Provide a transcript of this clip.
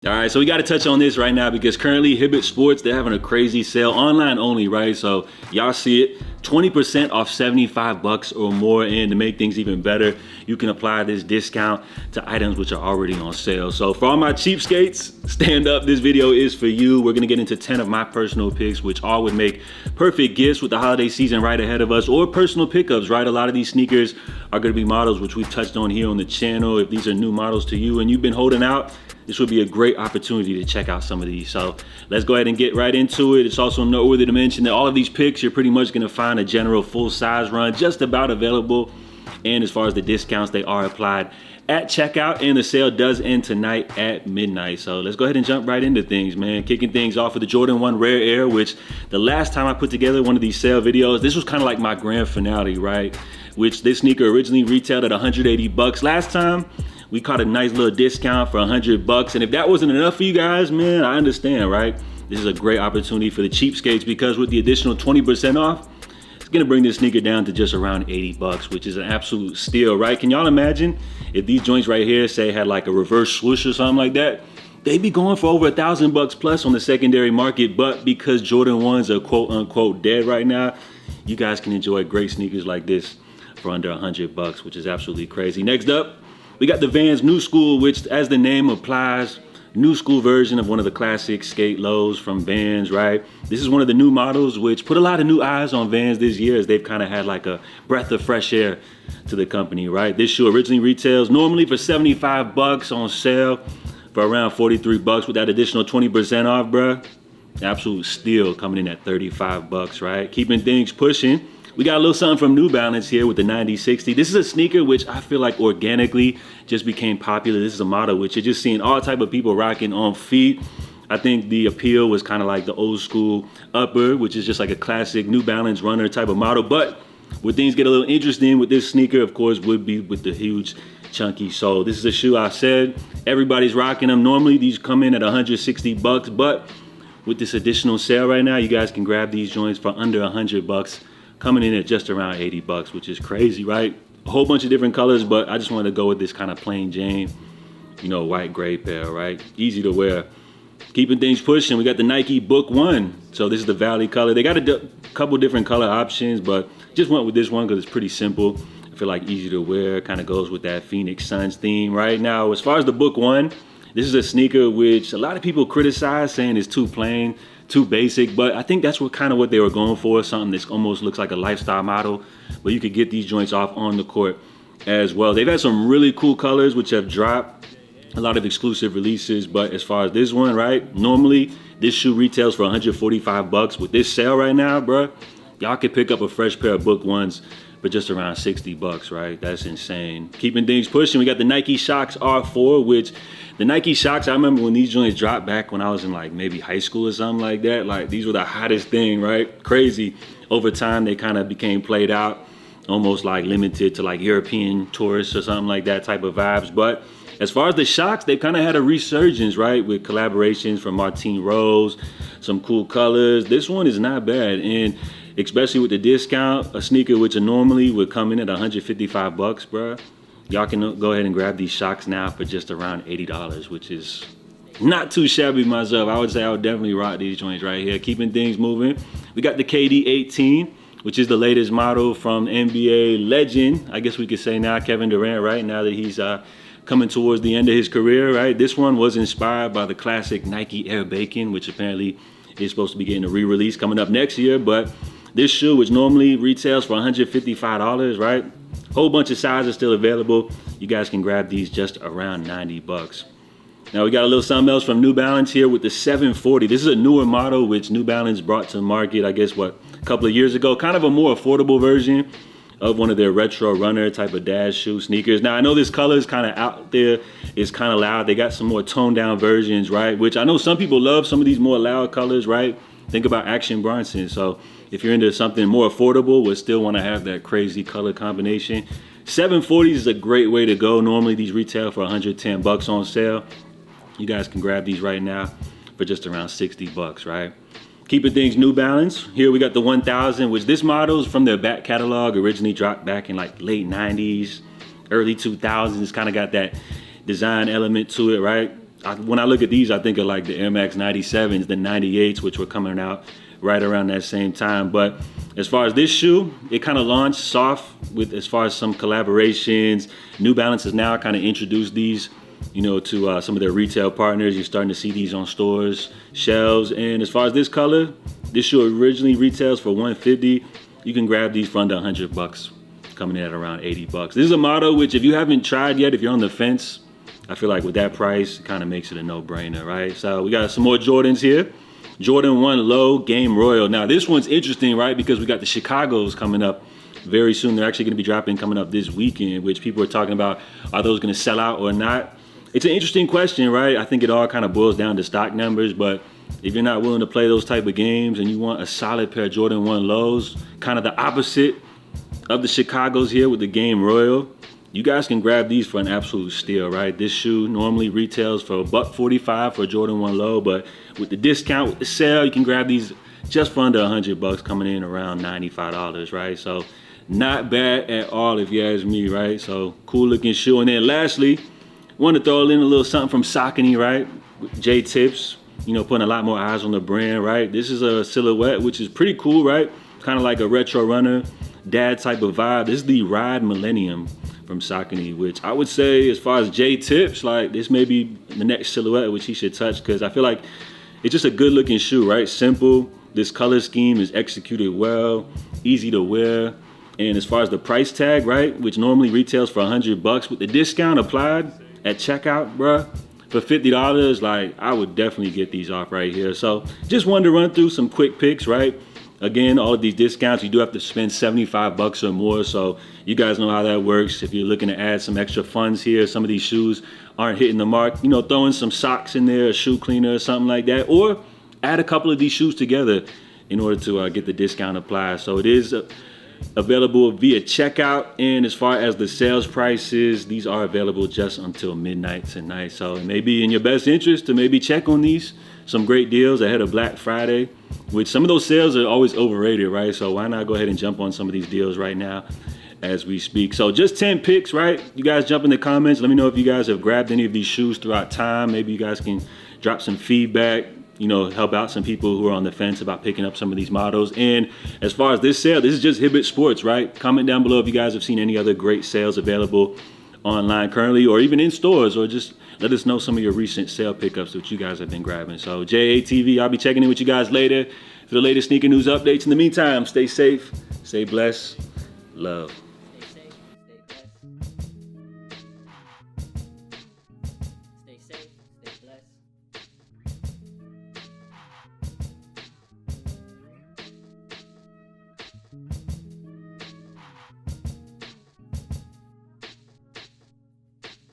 All right, so we got to touch on this right now because currently Hibbett Sports, they're having a crazy sale online only, right? So y'all see it, 20% off 75 bucks or more. And to make things even better, you can apply this discount to items which are already on sale. So for all my cheapskates, stand up, this video is for you. We're gonna get into 10 of my personal picks, which all would make perfect gifts with the holiday season right ahead of us, or personal pickups, right? A lot of these sneakers are gonna be models which we've touched on here on the channel. If these are new models to you and you've been holding out, this would be a great opportunity to check out some of these. So let's go ahead and get right into it. It's also noteworthy to mention that all of these picks, you're pretty much gonna find a general full size run just about available. And as far as the discounts, they are applied at checkout, and the sale does end tonight at midnight. So let's go ahead and jump right into things, man. Kicking things off with the Jordan 1 Rare Air, which the last time I put together one of these sale videos, this was kind of like my grand finale, right? Which this sneaker originally retailed at 180 bucks. Last time, we caught a nice little discount for 100 bucks. And if that wasn't enough for you guys, man, I understand, right? This is a great opportunity for the cheapskates because with the additional 20% off, it's gonna bring this sneaker down to just around 80 bucks, which is an absolute steal, right? Can y'all imagine if these joints right here, say had like a reverse swoosh or something like that, they'd be going for over 1,000 bucks plus on the secondary market. But because Jordan 1s are quote unquote dead right now, you guys can enjoy great sneakers like this for under 100 bucks, which is absolutely crazy. Next up, we got the Vans Knu Skool, which as the name applies, Knu Skool version of one of the classic skate lows from Vans, right? This is one of the new models which put a lot of new eyes on Vans this year as they've kind of had like a breath of fresh air to the company, right? This shoe originally retails normally for 75 bucks, on sale for around 43 bucks with that additional 20% off, bruh. Absolute steal coming in at 35 bucks, right? Keeping things pushing. We got a little something from New Balance here with the 9060. This is a sneaker which I feel like organically just became popular. This is a model which you're just seeing all type of people rocking on feet. I think the appeal was kind of like the old school upper, which is just like a classic New Balance runner type of model. But where things get a little interesting with this sneaker, of course, would be with the huge chunky sole. This is a shoe I said everybody's rocking them. Normally these come in at 160 bucks, but with this additional sale right now, you guys can grab these joints for under 100 bucks. Coming in at just around 80 bucks, which is crazy, right? A whole bunch of different colors, but I just wanted to go with this kind of plain Jane, you know, white gray pair, right? Easy to wear. Keeping things pushing, we got the Nike Book 1. So this is the Valley color. They got a couple different color options, but just went with this one because it's pretty simple. I feel like easy to wear, kind of goes with that Phoenix Suns theme right now. As far as the Book 1, this is a sneaker which a lot of people criticize, saying it's too plain, too basic, but I think that's what they were going for, something that almost looks like a lifestyle model, but you could get these joints off on the court as well. They've had some really cool colors which have dropped, a lot of exclusive releases, but as far as this one, right, normally this shoe retails for 145 bucks. With this sale right now, bruh, y'all could pick up a fresh pair of Book 1s for just around 60 bucks, right? That's insane. Keeping things pushing, we got the Nike Shox R4, which the Nike Shox, I remember when these joints dropped back when I was in like maybe high school or something like that. Like these were the hottest thing, right? Crazy. Over time, they kind of became played out, almost like limited to like European tourists or something like that type of vibes. But as far as the Shox, they've kind of had a resurgence, right? With collaborations from Martine Rose, some cool colors. This one is not bad. And especially with the discount, a sneaker which normally would come in at 155 bucks, bruh. Y'all can go ahead and grab these Shox now for just around $80, which is not too shabby myself. I would say I would definitely rock these joints right here. Keeping things moving. We got the KD 18, which is the latest model from NBA legend, I guess we could say now, Kevin Durant, right? Now that he's coming towards the end of his career, right? This one was inspired by the classic Nike Air Bacon, which apparently is supposed to be getting a re-release coming up next year. But this shoe, which normally retails for $155, right? Whole bunch of sizes still available. You guys can grab these just around 90 bucks. Now we got a little something else from New Balance here with the 740. This is a newer model which New Balance brought to market, I guess, a couple of years ago. Kind of a more affordable version of one of their retro runner type of dash shoe sneakers. Now I know this color is kind of out there. It's kind of loud. They got some more toned down versions, right? Which I know some people love some of these more loud colors, right? Think about Action Bronson. So if you're into something more affordable but still want to have that crazy color combination, 740s is a great way to go. Normally these retail for 110 bucks on sale. You guys can grab these right now for just around 60 bucks, right? Keeping things New Balance. Here we got the 1000, which this model is from their back catalog, originally dropped back in like late 90s, early 2000s. Kind of got that design element to it, right? when I look at these, I think of like the Air Max 97s, the 98s, which were coming out right around that same time. But as far as this shoe, it kind of launched soft with as far as some collaborations. New Balance has now kind of introduced these, you know, to some of their retail partners. You're starting to see these on stores, shelves. And as far as this color, this shoe originally retails for $150. You can grab these for under $100, coming in at around $80. This is a model which, if you haven't tried yet, if you're on the fence, I feel like with that price, it kind of makes it a no-brainer, right? So we got some more Jordans here. Jordan 1 Low Game Royal. Now this one's interesting, right? Because we got the Chicagos coming up very soon. They're actually going to be dropping coming up this weekend, which people are talking about, are those going to sell out or not? It's an interesting question, right? I think it all kind of boils down to stock numbers, but if you're not willing to play those type of games and you want a solid pair of Jordan 1 Lows, kind of the opposite of the Chicagos here with the Game Royal, you guys can grab these for an absolute steal, right? This shoe normally retails for $145 for a Jordan 1 Low, but with the discount, with the sale, you can grab these just for under $100, coming in around $95, right? So not bad at all if you ask me, right? So cool looking shoe. And then lastly, want to throw in a little something from Saucony, right? J Tips, you know, putting a lot more eyes on the brand, right? This is a silhouette, which is pretty cool, right? Kind of like a retro runner, dad type of vibe. This is the Ride Millennium from Saucony, which I would say, as far as J Tips, like this may be the next silhouette which he should touch, because I feel like it's just a good looking shoe, right? Simple. This color scheme is executed well, easy to wear. And as far as the price tag, right, which normally retails for $100, with the discount applied at checkout, bruh, for $50, like I would definitely get these off right here. So just wanted to run through some quick picks, right? Again, all of these discounts, you do have to spend $75 or more. So you guys know how that works. If you're looking to add some extra funds here, some of these shoes aren't hitting the mark, you know, throwing some socks in there, a shoe cleaner or something like that, or add a couple of these shoes together in order to get the discount applied. So it is available via checkout. And as far as the sales prices, these are available just until midnight tonight. So it may be in your best interest to maybe check on these. Some great deals ahead of Black Friday, which some of those sales are always overrated, right? So why not go ahead and jump on some of these deals right now as we speak. So just 10 picks, right? You guys jump in the comments. Let me know if you guys have grabbed any of these shoes throughout time. Maybe you guys can drop some feedback, you know, help out some people who are on the fence about picking up some of these models. And as far as this sale, this is just Hibbett Sports, right? Comment down below if you guys have seen any other great sales available online currently, or even in stores, or just let us know some of your recent sale pickups that you guys have been grabbing. So JATV, I'll be checking in with you guys later for the latest sneaker news updates. In the meantime, stay safe, stay blessed, love.